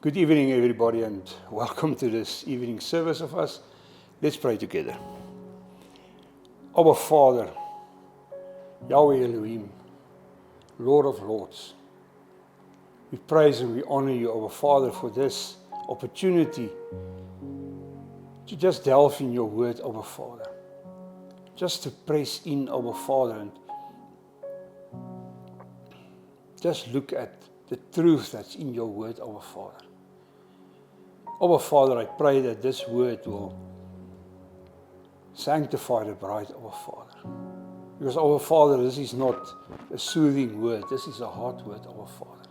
Good evening, everybody, and welcome to this evening service of us. Let's pray together. Our Father, Yahweh Elohim, Lord of Lords, we praise and we honor you, our Father, for this opportunity to just delve in your word, our Father. Just to press in, our Father, and just look at the truth that's in your word, our Father. Our Father, I pray that this word will sanctify the bride, our Father. Because, our Father, this is not a soothing word, this is a hard word, our Father.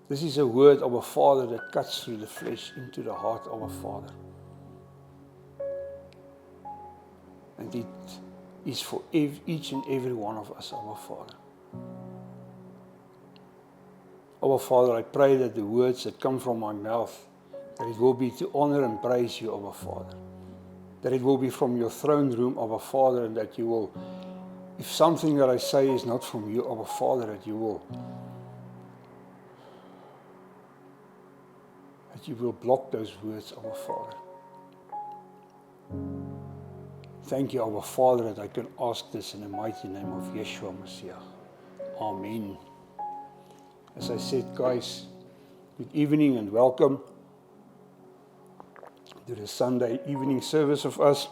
This is a word, our Father, that cuts through the flesh into the heart, our Father. And it is for each and every one of us, our Father. Our Father, I pray that the words that come from my mouth, that it will be to honor and praise you, our Father. That it will be from your throne room, our Father, and that you will, if something that I say is not from you, our Father, that you will block those words, our Father. Thank you, our Father, that I can ask this in the mighty name of Yeshua Mashiach. Amen. As I said, guys, good evening and welcome to the Sunday evening service of us.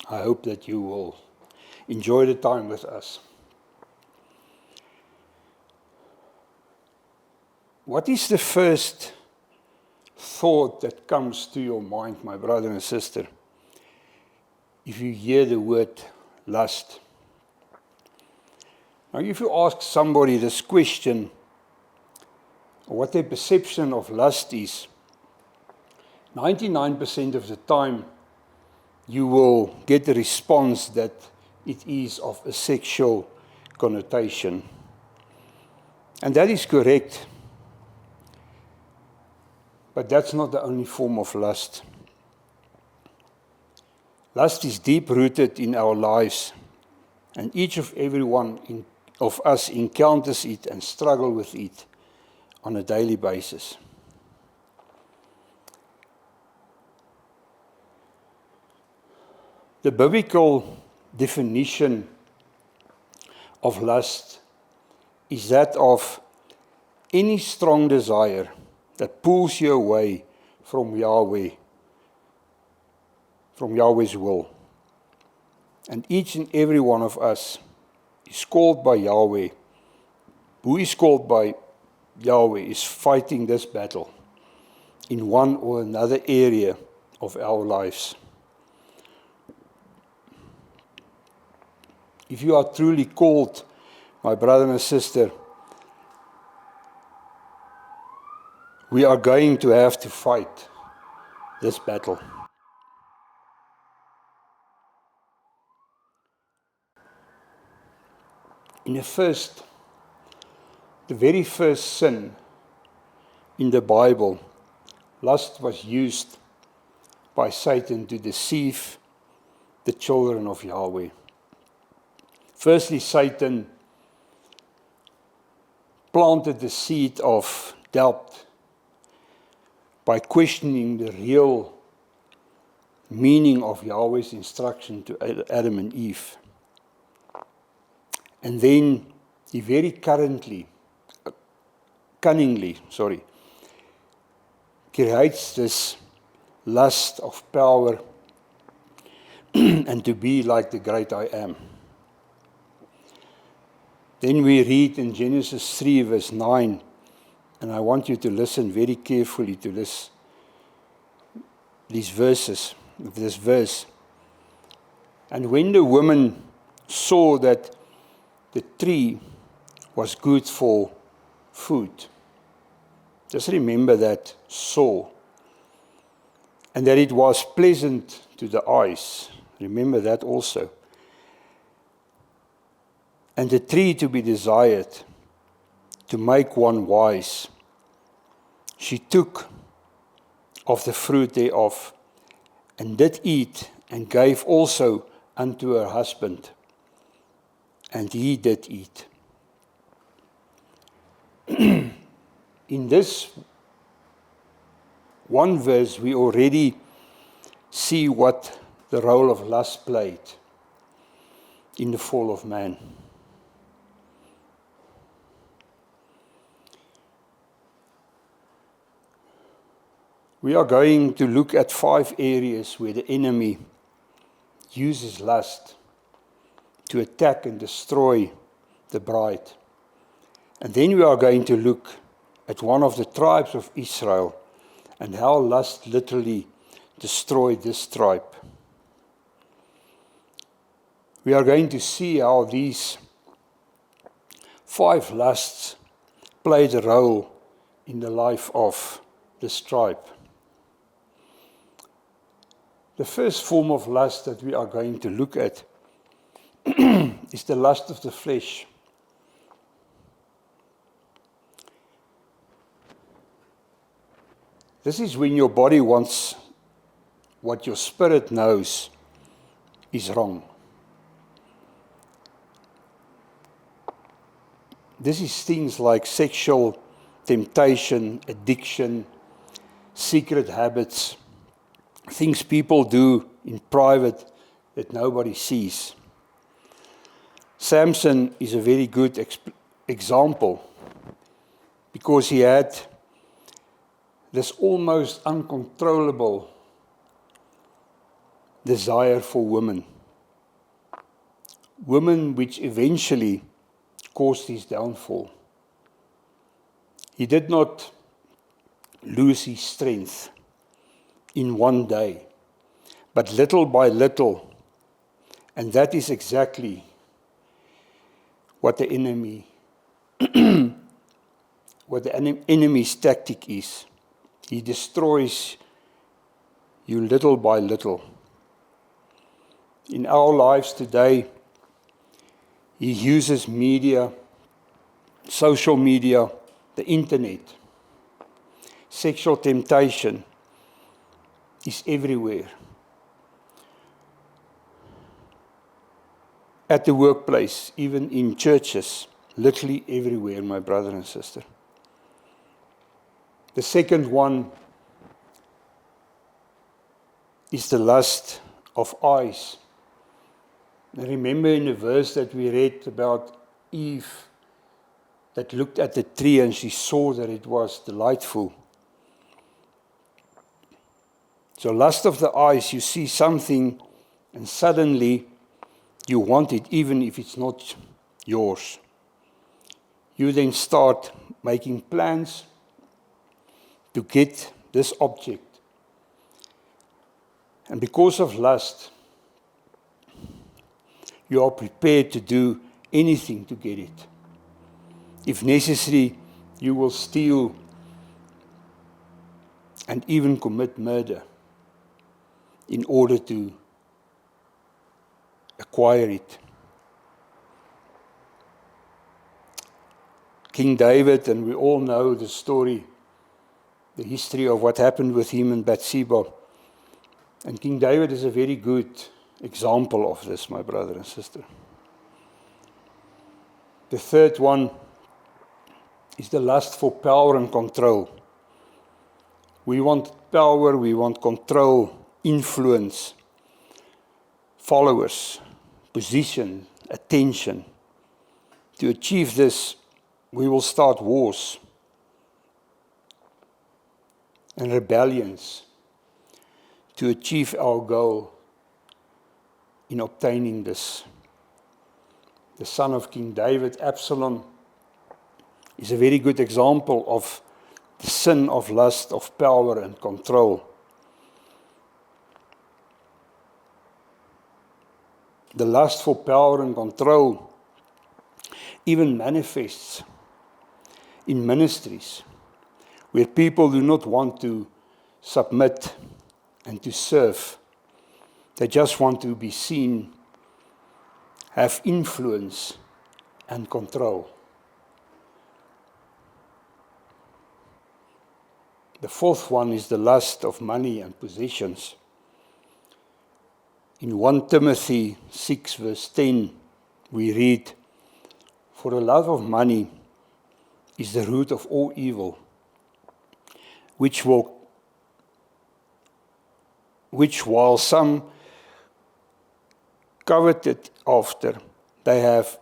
I hope that you will enjoy the time with us. What is the first thought that comes to your mind, my brother and sister, if you hear the word lust? Now, if you ask somebody this question, what their perception of lust is, 99% of the time you will get the response that it is of a sexual connotation. And that is correct. But that's not the only form of lust. Lust is deep-rooted in our lives, and each of every one of us encounters it and struggle with it on a daily basis. The biblical definition of lust is that of any strong desire that pulls you away from Yahweh, from Yahweh's will. And each and every one of us is called by Yahweh. Who is called by Yahweh is fighting this battle in one or another area of our lives. If you are truly called, my brother and sister, we are going to have to fight this battle. In the very first sin in the Bible, lust was used by Satan to deceive the children of Yahweh. Firstly, Satan planted the seed of doubt by questioning the real meaning of Yahweh's instruction to Adam and Eve. And then he very cunningly, creates this lust of power and to be like the great I am. Then we read in Genesis 3 verse 9, and I want you to listen very carefully to this verse. And when the woman saw that the tree was good for food, just remember that, saw, and that it was pleasant to the eyes, remember that also, and the tree to be desired, to make one wise. She took of the fruit thereof, and did eat, and gave also unto her husband, and he did eat. In this one verse, we already see what the role of lust played in the fall of man. We are going to look at 5 areas where the enemy uses lust to attack and destroy the bride. And then we are going to look at one of the tribes of Israel and how lust literally destroyed this tribe. We are going to see how these 5 lusts played a role in the life of this tribe. The first form of lust that we are going to look at is the lust of the flesh. This is when your body wants what your spirit knows is wrong. This is things like sexual temptation, addiction, secret habits, things people do in private that nobody sees. Samson is a very good example because he had this almost uncontrollable desire for women. Women which eventually caused his downfall. He did not lose his strength in one day, but little by little, and that is exactly what the enemy's tactic is. He destroys you little by little. In our lives today, he uses media, social media, the internet. Sexual temptation is everywhere. At the workplace, even in churches, literally everywhere, my brother and sister. The second one is the lust of eyes. And remember in the verse that we read about Eve that looked at the tree and she saw that it was delightful. So lust of the eyes, you see something and suddenly you want it even if it's not yours. You then start making plans to get this object. And because of lust, you are prepared to do anything to get it. If necessary, you will steal and even commit murder in order to acquire it. King David, and we all know the story, the history of what happened with him and Bathsheba. And King David is a very good example of this, my brother and sister. The third one is the lust for power and control. We want power, we want control, influence, followers, position, attention. To achieve this, we will start wars and rebellions to achieve our goal in obtaining this. The son of King David, Absalom, is a very good example of the sin of lust, of power and control. The lust for power and control even manifests in ministries where people do not want to submit and to serve. They just want to be seen, have influence and control. The fourth one is the lust of money and possessions. In 1 Timothy 6 verse 10, we read, "For the love of money is the root of all evil, which while some coveted after, they have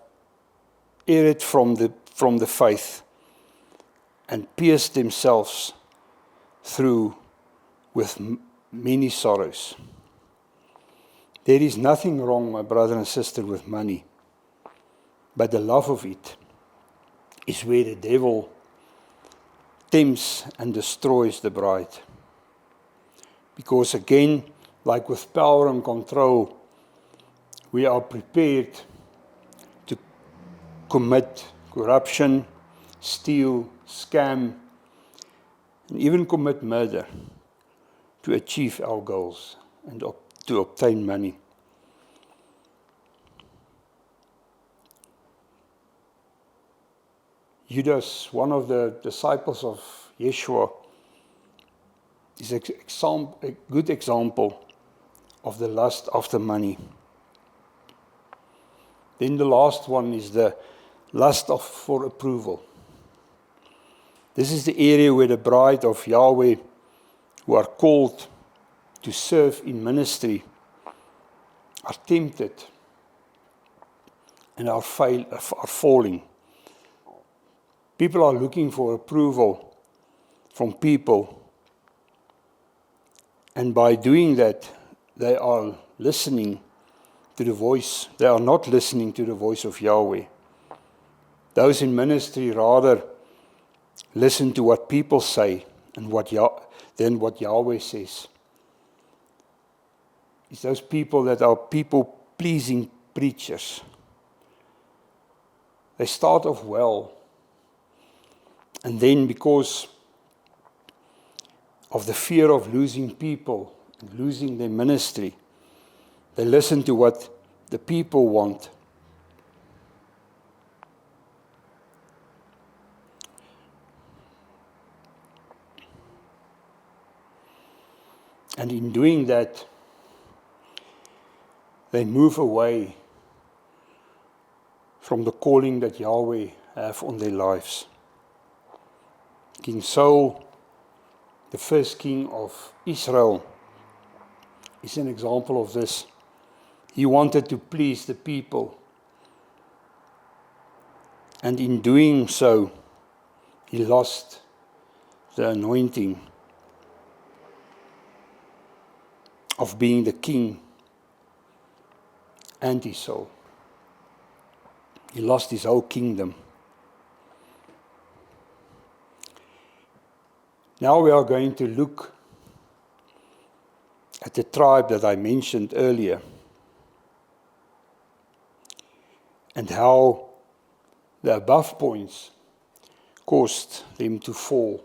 erred from the faith and pierced themselves through with many sorrows. There is nothing wrong, my brother and sister, with money, but the love of it is where the devil tempts and destroys the bride. Because again, like with power and control, we are prepared to commit corruption, steal, scam, and even commit murder to achieve our goals and to obtain money. Judas, one of the disciples of Yeshua, is a good example of the lust after money. Then the last one is the lust for approval. This is the area where the bride of Yahweh, who are called to serve in ministry, are tempted and are falling. People are looking for approval from people, and by doing that, they are listening to the voice. They are not listening to the voice of Yahweh. Those in ministry rather listen to what people say and than what Yahweh says. It's those people that are people-pleasing preachers. They start off well, and then because of the fear of losing people, and losing their ministry, they listen to what the people want. And in doing that, they move away from the calling that Yahweh have on their lives. King Saul, the first king of Israel, is an example of this. He wanted to please the people, and in doing so, he lost the anointing of being the king and his soul. He lost his whole kingdom. Now we are going to look at the tribe that I mentioned earlier, and how the above points caused them to fall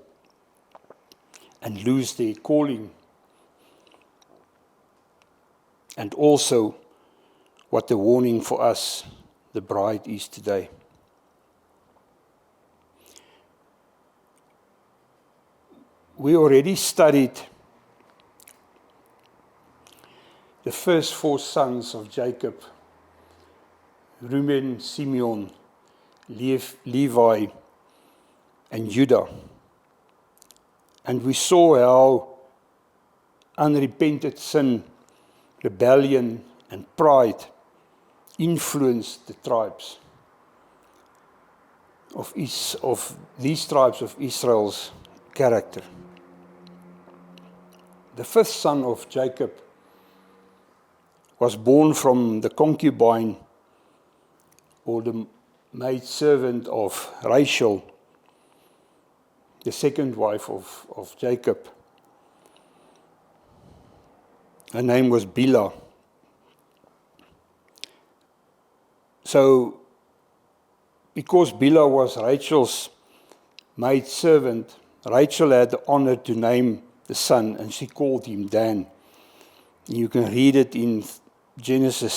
and lose their calling, and also what the warning for us, the bride, is today. We already studied the first 4 sons of Jacob: Reuben, Simeon, Levi, and Judah. And we saw how unrepented sin, rebellion, and pride influenced the tribes of these tribes of Israel's character. The 5th son of Jacob was born from the concubine, or the maidservant of Rachel, the second wife of Jacob. Her name was Bilhah. So, because Bilhah was Rachel's maidservant, Rachel had the honor to name the son, and she called him Dan. You can read it in Genesis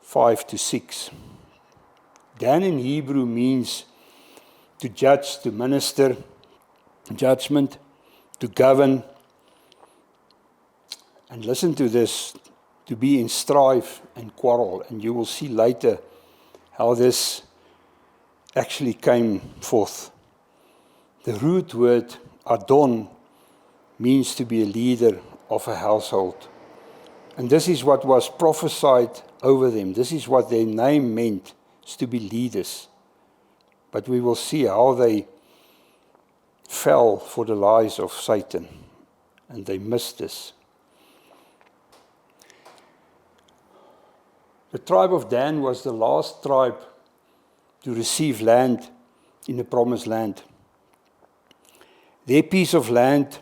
35-6. Dan in Hebrew means to judge, to minister, judgment, to govern. And listen to this, to be in strife and quarrel. And you will see later how this actually came forth. The root word Adon means to be a leader of a household. And this is what was prophesied over them. This is what their name meant, is to be leaders. But we will see how they fell for the lies of Satan, and they missed this. The tribe of Dan was the last tribe to receive land in the promised land. Their piece of land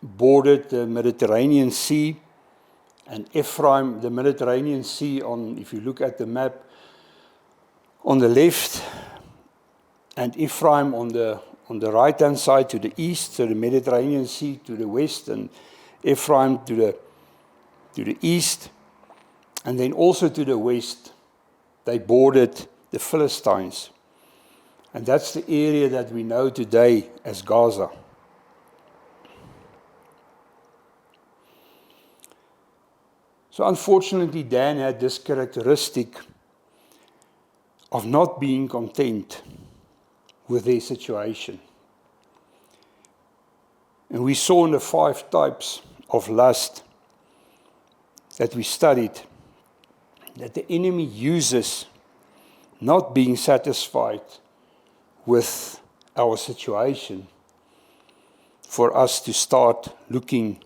bordered the Mediterranean Sea, and Ephraim, the Mediterranean Sea, if you look at the map, on the left, and Ephraim on the right-hand side to the east, so the Mediterranean Sea to the west, and Ephraim to the east, and then also to the west, they bordered the Philistines. And that's the area that we know today as Gaza. So unfortunately, Dan had this characteristic of not being content with their situation. And we saw in the 5 types of lust that we studied that the enemy uses not being satisfied with our situation for us to start looking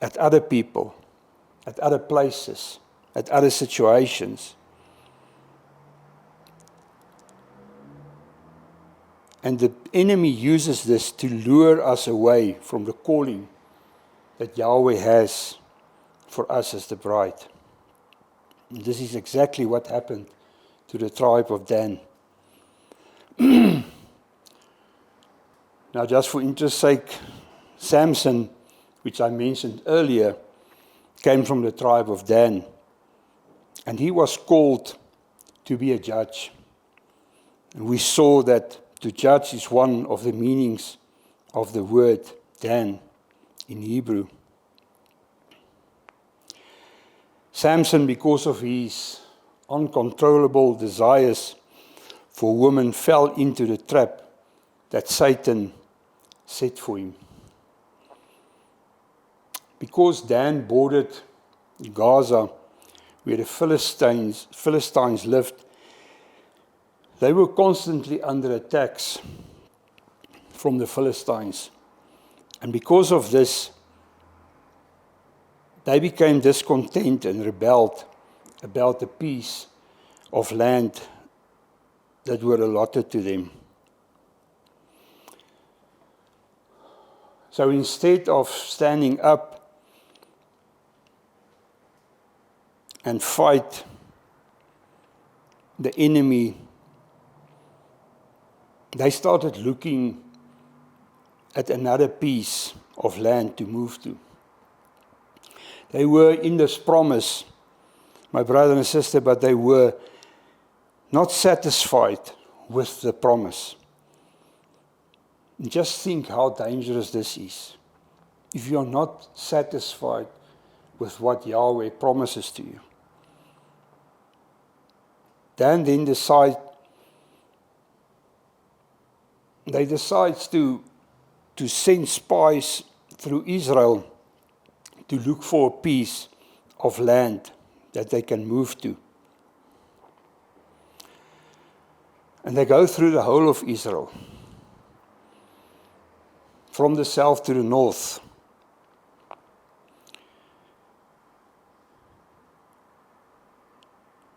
at other people, at other places, at other situations. And the enemy uses this to lure us away from the calling that Yahweh has for us as the bride. And this is exactly what happened to the tribe of Dan. Now, just for interest's sake, Samson, which I mentioned earlier, came from the tribe of Dan. And he was called to be a judge. And we saw that to judge is one of the meanings of the word Dan in Hebrew. Samson, because of his uncontrollable desires for women, fell into the trap that Satan set for him. Because Dan bordered Gaza, where the Philistines lived, they were constantly under attacks from the Philistines. And because of this, they became discontent and rebelled about the piece of land that were allotted to them. So instead of standing up and fight the enemy, they started looking at another piece of land to move to. They were in this promise, my brother and sister, but they were not satisfied with the promise. Just think how dangerous this is. If you're not satisfied with what Yahweh promises to you. Dan then decides to send spies through Israel to look for a piece of land that they can move to. And they go through the whole of Israel, from the south to the north.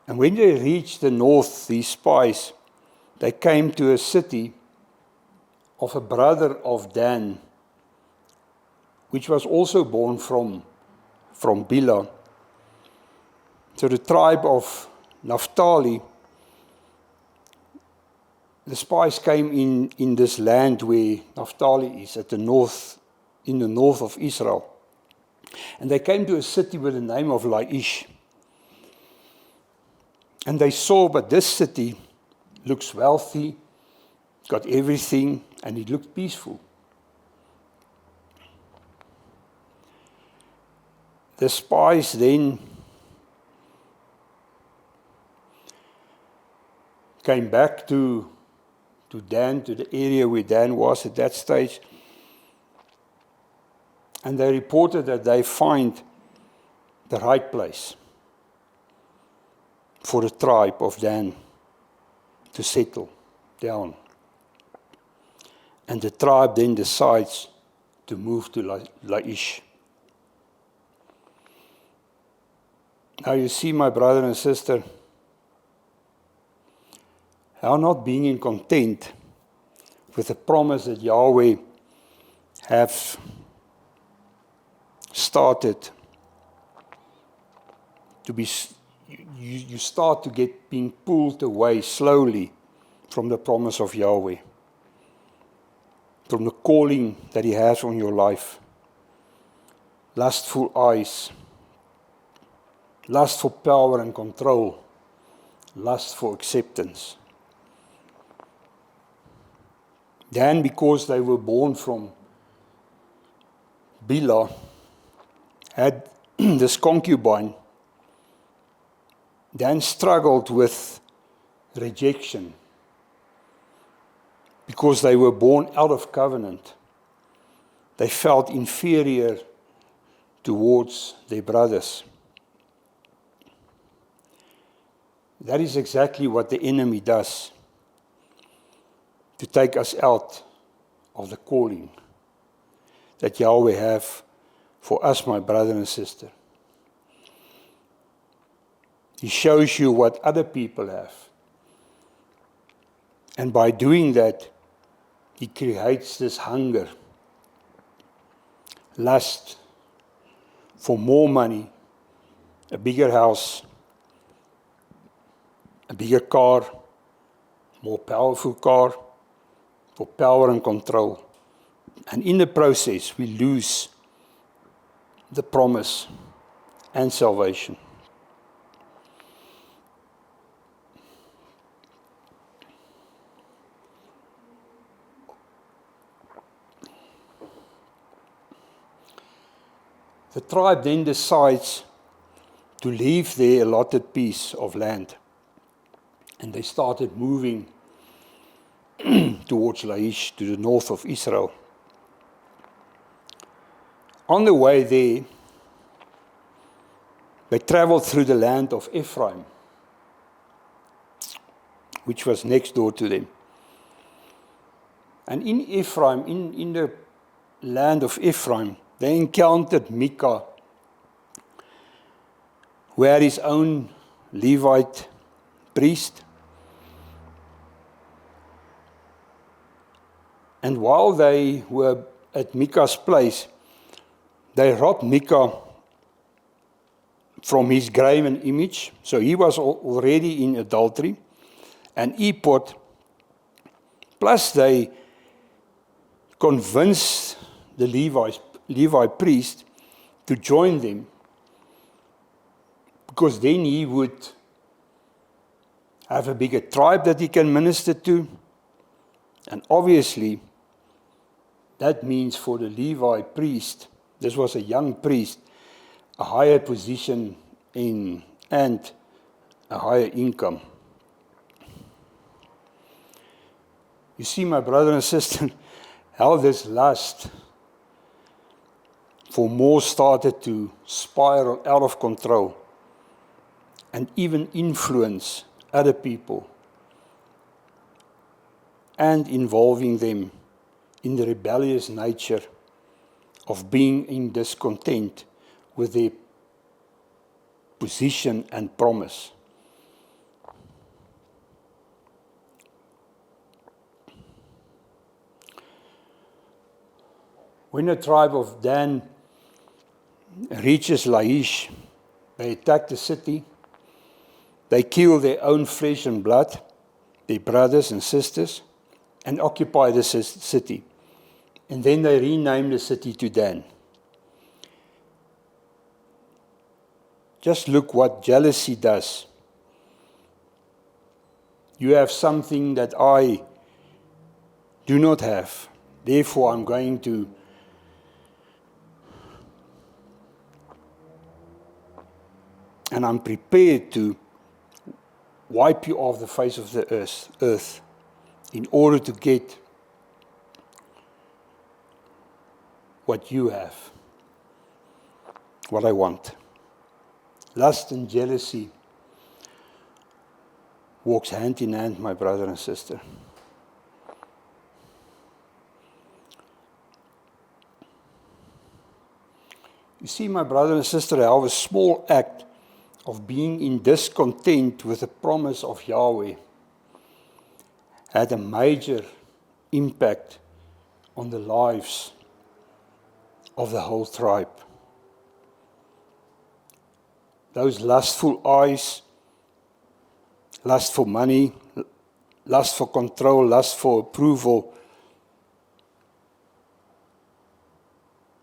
And when they reached the north, these spies, they came to a city of a brother of Dan, which was also born from Bila. So the tribe of Naphtali, the spies came in this land where Naphtali is, at the north, in the north of Israel. And they came to a city with the name of Laish. And they saw, but this city looks wealthy, got everything, and it looked peaceful. The spies then came back to Dan, to the area where Dan was at that stage. And they reported that they find the right place for the tribe of Dan to settle down. And the tribe then decides to move to Laish. Now you see, my brother and sister, how not being in content with the promise that Yahweh have started to be, you start to get being pulled away slowly from the promise of Yahweh, from the calling that He has on your life. Lustful eyes, lust for power and control, lust for acceptance. Then, because they were born from Bila, had this concubine, Dan struggled with rejection because they were born out of covenant. They felt inferior towards their brothers. That is exactly what the enemy does, to take us out of the calling that Yahweh have for us, my brother and sister. He shows you what other people have. And by doing that, He creates this hunger, lust for more money, a bigger house, a bigger car, more powerful car, for power and control. And in the process, we lose the promise and salvation. The tribe then decides to leave their allotted piece of land. And they started moving towards Laish, to the north of Israel. On the way there, they traveled through the land of Ephraim, which was next door to them. And in Ephraim, in the land of Ephraim, they encountered Micah, who had his own Levite priest. And while they were at Micah's place, they robbed Micah from his graven image. So he was already in adultery, and ephod. Plus they convinced the Levite priest to join them, because then he would have a bigger tribe that he can minister to. And obviously, that means for the Levite priest, this was a young priest, a higher position and a higher income. You see, my brother and sister, how this lust for more started to spiral out of control and even influence other people and involving them in the rebellious nature of being in discontent with their position and promise. When the tribe of Dan reaches Laish, they attack the city. They kill their own flesh and blood, their brothers and sisters, and occupy the city. And then they rename the city to Dan. Just look what jealousy does. You have something that I do not have. Therefore, I'm going to and I'm prepared to wipe you off the face of the earth in order to get what you have, what I want. Lust and jealousy walks hand in hand, my brother and sister. You see, my brother and sister, how a small act of being in discontent with the promise of Yahweh had a major impact on the lives of the whole tribe. Those lustful eyes, lust for money, lust for control, lust for approval,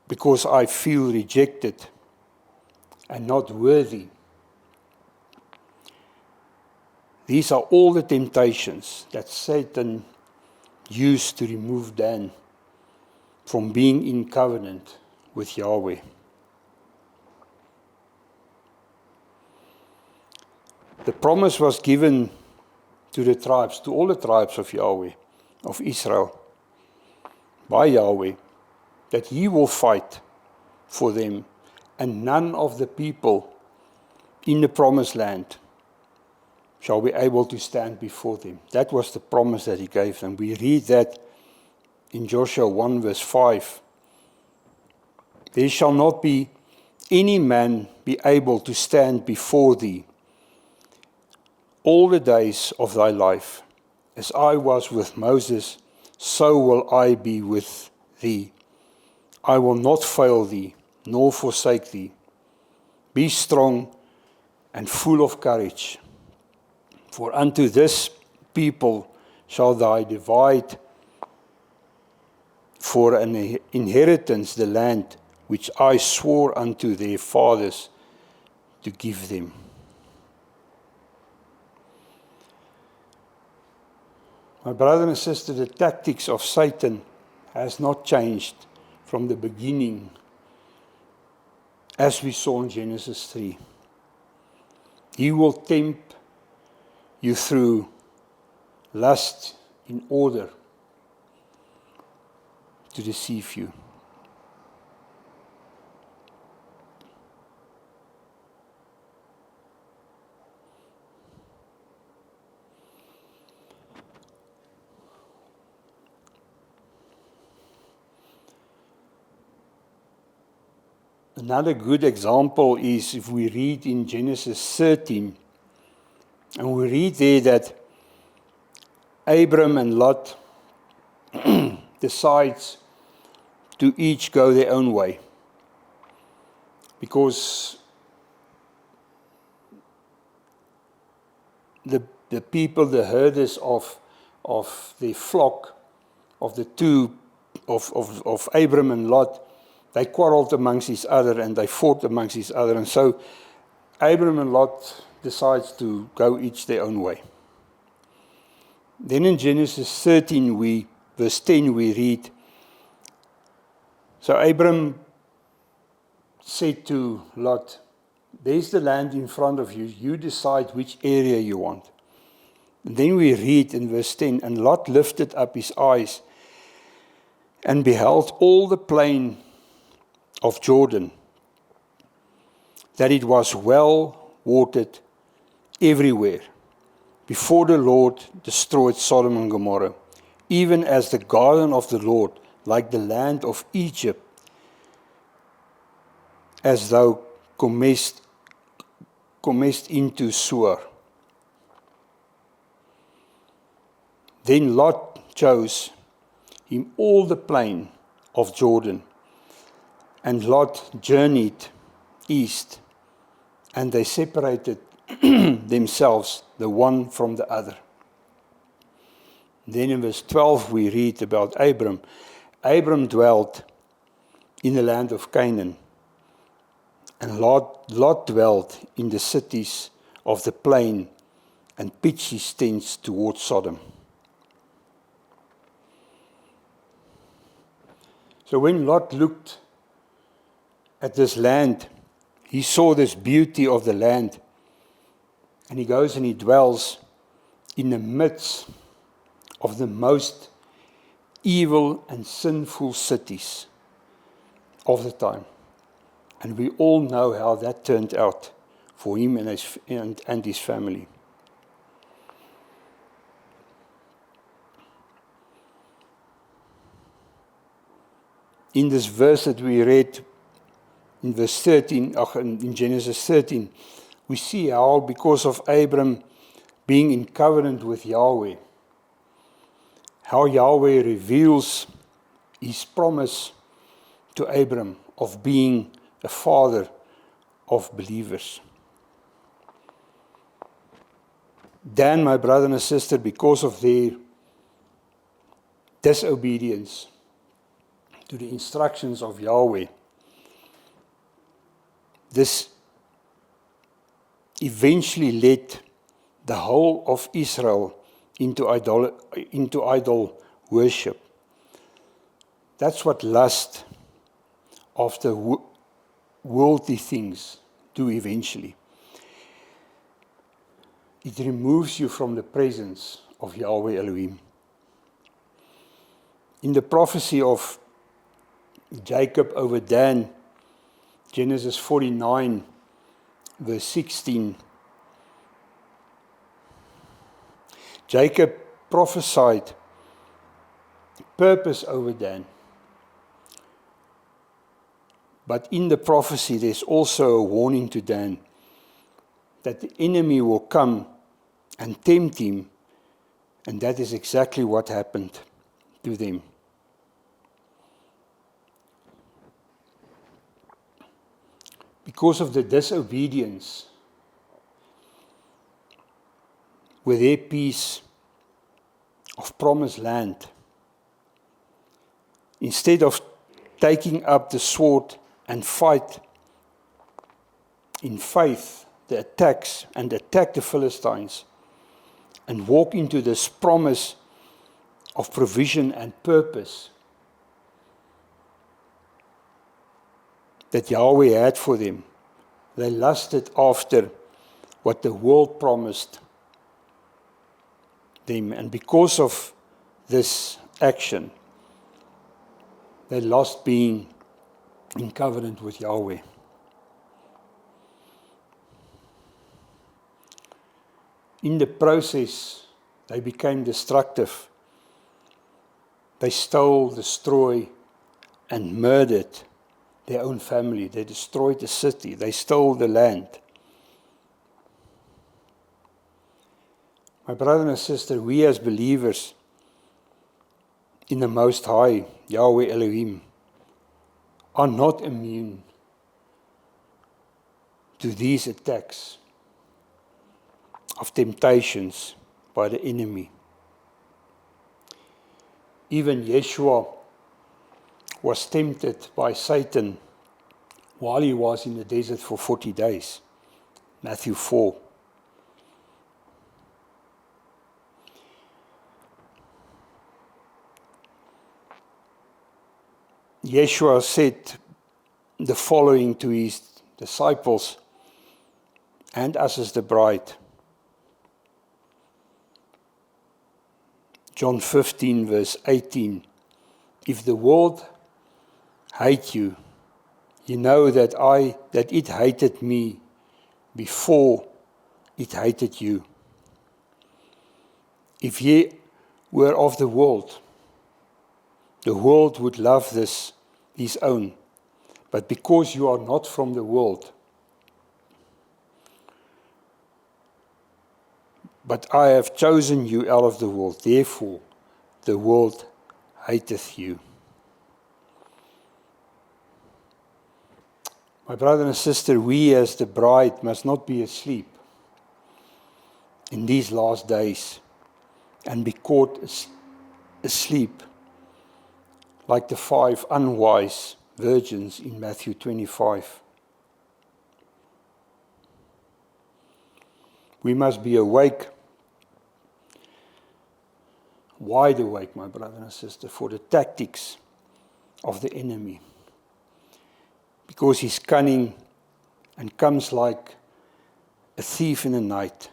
because I feel rejected and not worthy. These are all the temptations that Satan used to remove Dan from being in covenant with Yahweh. The promise was given to the tribes, to all the tribes of Yahweh, of Israel, by Yahweh, that He will fight for them, and none of the people in the promised land shall be able to stand before them. That was the promise that He gave them. We read that in Joshua 1 verse 5. There shall not be any man be able to stand before thee all the days of thy life. As I was with Moses, so will I be with thee. I will not fail thee, nor forsake thee. Be strong and full of courage. For unto this people shall thou divide for an inheritance the land which I swore unto their fathers to give them. My brother and sister, the tactics of Satan has not changed from the beginning, as we saw in Genesis 3. He will tempt you through lust in order to deceive you. Another good example is if we read in Genesis 13, and we read there that Abram and Lot decides to each go their own way, because the people, the herders of the flock, of the two, of Abram and Lot, they quarreled amongst each other and they fought amongst each other. And so Abram and Lot decides to go each their own way. Then in Genesis 13, verse 10, we read, so Abram said to Lot, there's the land in front of you. You decide which area you want. And then we read in verse 10, and Lot lifted up his eyes and beheld all the plain of Jordan, that it was well watered everywhere, before the Lord destroyed Sodom and Gomorrah, even as the garden of the Lord, like the land of Egypt, as thou comest into Seir. Then Lot chose him all the plain of Jordan, and Lot journeyed east, and they separated themselves, the one from the other. Then in verse 12 we read about Abram. Abram dwelt in the land of Canaan, and Lot dwelt in the cities of the plain and pitched his tents towards Sodom. So when Lot looked at this land, he saw this beauty of the land, And he goes and he dwells in the midst of the most evil and sinful cities of the time. And we all know how that turned out for him and his family. In this verse that we read, in verse 13, in Genesis 13, we see how because of Abram being in covenant with Yahweh, how Yahweh reveals his promise to Abram of being a father of believers. Dan, my brother and sister, because of their disobedience to the instructions of Yahweh, this eventually led the whole of Israel into idol worship. That's what lust after worldly things do eventually. It removes you from the presence of Yahweh Elohim. In the prophecy of Jacob over Dan, Genesis 49, verse 16, Jacob prophesied purpose over Dan. But in the prophecy, there's also a warning to Dan that the enemy will come and tempt him, and that is exactly what happened to them. Because of the disobedience with their piece of promised land, instead of taking up the sword and fight in faith the attacks and attack the Philistines and walk into this promise of provision and purpose that Yahweh had for them, they lusted after what the world promised them. And because of this action, they lost being in covenant with Yahweh. In the process, they became destructive. They stole, destroyed, and murdered their own family. They destroyed the city. They stole the land. My brother and sister, we as believers in the Most High, Yahweh Elohim, are not immune to these attacks of temptations by the enemy. Even Yeshua was tempted by Satan while he was in the desert for 40 days. Matthew 4. Yeshua said the following to his disciples and us as the bride. John 15, verse 18. If the world hate you, you know that it hated me before it hated you. If ye were of the world would love his own. But because you are not from the world, but I have chosen you out of the world, therefore the world hateth you. My brother and sister, we as the bride must not be asleep in these last days and be caught asleep like the 5 unwise virgins in Matthew 25. We must be awake, wide awake, my brother and sister, for the tactics of the enemy. Because he's cunning and comes like a thief in the night,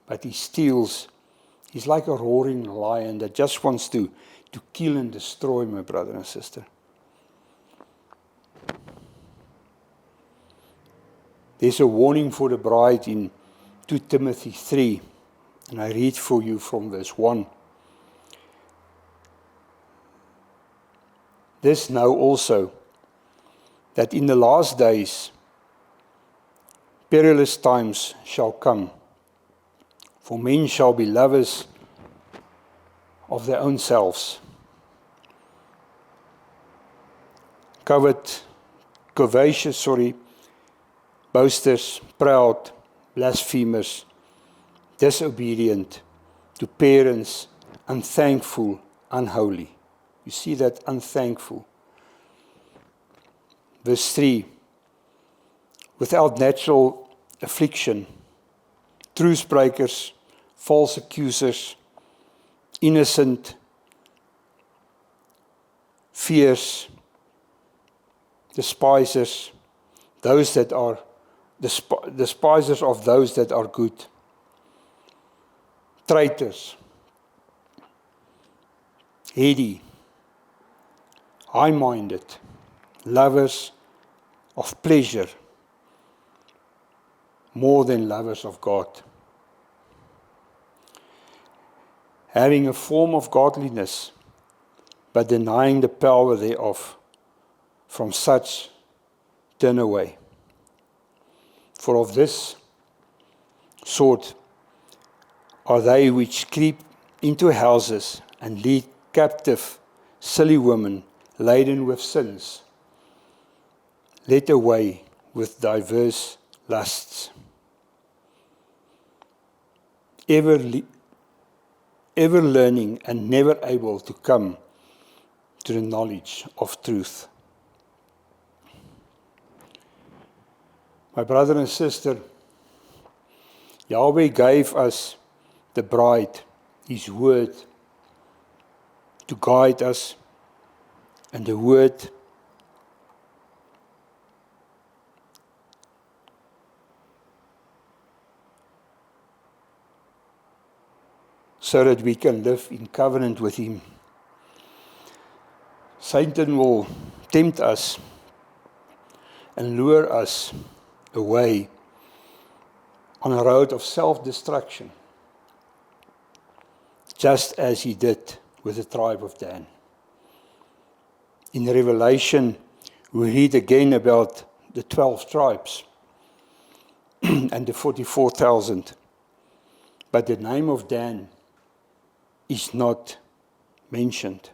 but he steals. He's like a roaring lion that just wants to kill and destroy, my brother and sister. There's a warning for the bride in 2 Timothy 3, and I read for you from verse 1. This know also, that in the last days perilous times shall come, for men shall be lovers of their own selves, covetous, boasters, proud, blasphemers, disobedient to parents, unthankful, unholy. You see that, unthankful. Verse 3, without natural affliction, truce breakers, false accusers, innocent, fierce, despisers, those that are despisers of those that are good, traitors, heady, high-minded, lovers of pleasure more than lovers of God, having a form of godliness, but denying the power thereof. From such turn away. For of this sort are they which creep into houses and lead captive silly women laden with sins, led away with diverse lusts, ever learning and never able to come to the knowledge of truth. My brother and sister, Yahweh gave us the bride, His word, to guide us, and the word so that we can live in covenant with Him. Satan will tempt us and lure us away on a road of self-destruction, just as he did with the tribe of Dan. In Revelation, we read again about the 12 tribes and the 44,000. But the name of Dan is not mentioned.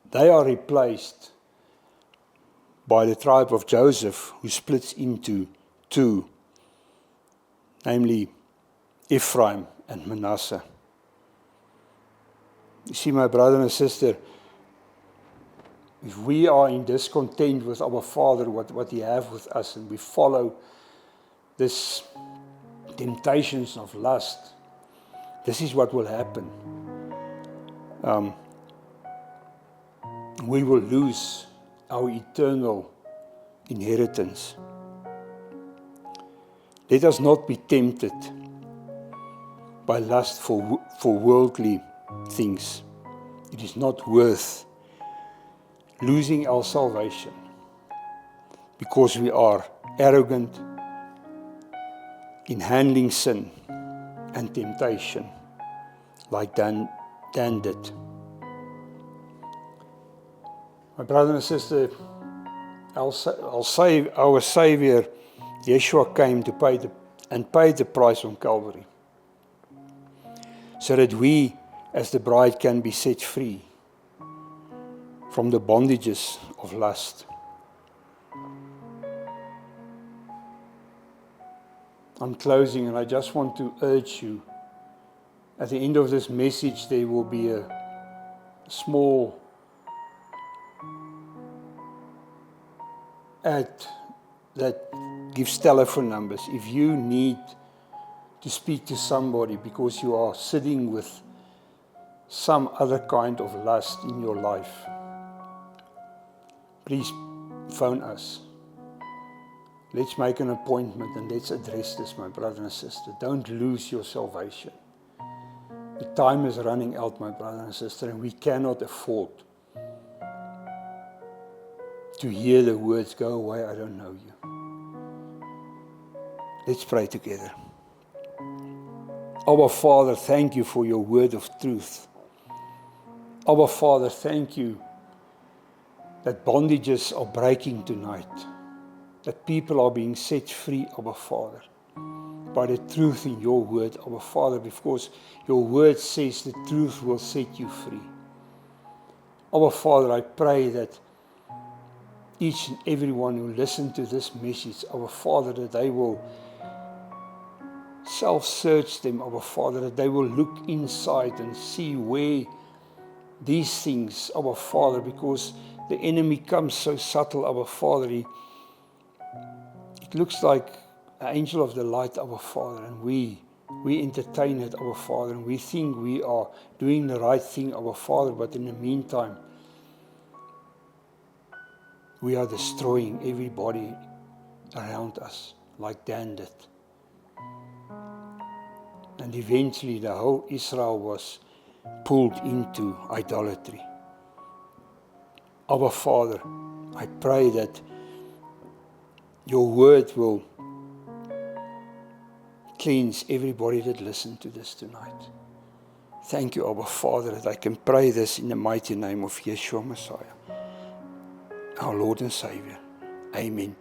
They are replaced by the tribe of Joseph, who splits into two, namely Ephraim and Manasseh. You see, my brother and sister, if we are in discontent with our Father, what He has with us, and we follow this temptations of lust, this is what will happen. We will lose our eternal inheritance. Let us not be tempted by lust for worldly things. It is not worth losing our salvation because we are arrogant in handling sin and temptation like Dan did. My brother and sister, our Savior, Yeshua, came to pay the price on Calvary, so that we, as the bride, can be set free from the bondages of lust. I'm closing, and I just want to urge you, at the end of this message, there will be a small ad that gives telephone numbers. If you need to speak to somebody because you are sitting with some other kind of lust in your life, please phone us. Let's make an appointment and let's address this, my brother and sister. Don't lose your salvation. The time is running out, my brother and sister, and we cannot afford to hear the words, go away, I don't know you. Let's pray together. Our Father, thank you for your word of truth. Our Father, thank you that bondages are breaking tonight, that people are being set free, our Father, by the truth in your word, our Father, because your word says the truth will set you free. Our Father, I pray that each and everyone who listens to this message, our Father, that they will self-search them, our Father, that they will look inside and see where these things, our Father, because the enemy comes so subtle, our Father, it looks like an angel of the light, our Father, and we entertain it, our Father, and we think we are doing the right thing, our Father, but in the meantime, we are destroying everybody around us, like Dan did. And eventually the whole Israel was pulled into idolatry. Our Father, I pray that your word will cleanse everybody that listened to this tonight. Thank you, our Father, that I can pray this in the mighty name of Yeshua Messiah, our Lord and Savior. Amen.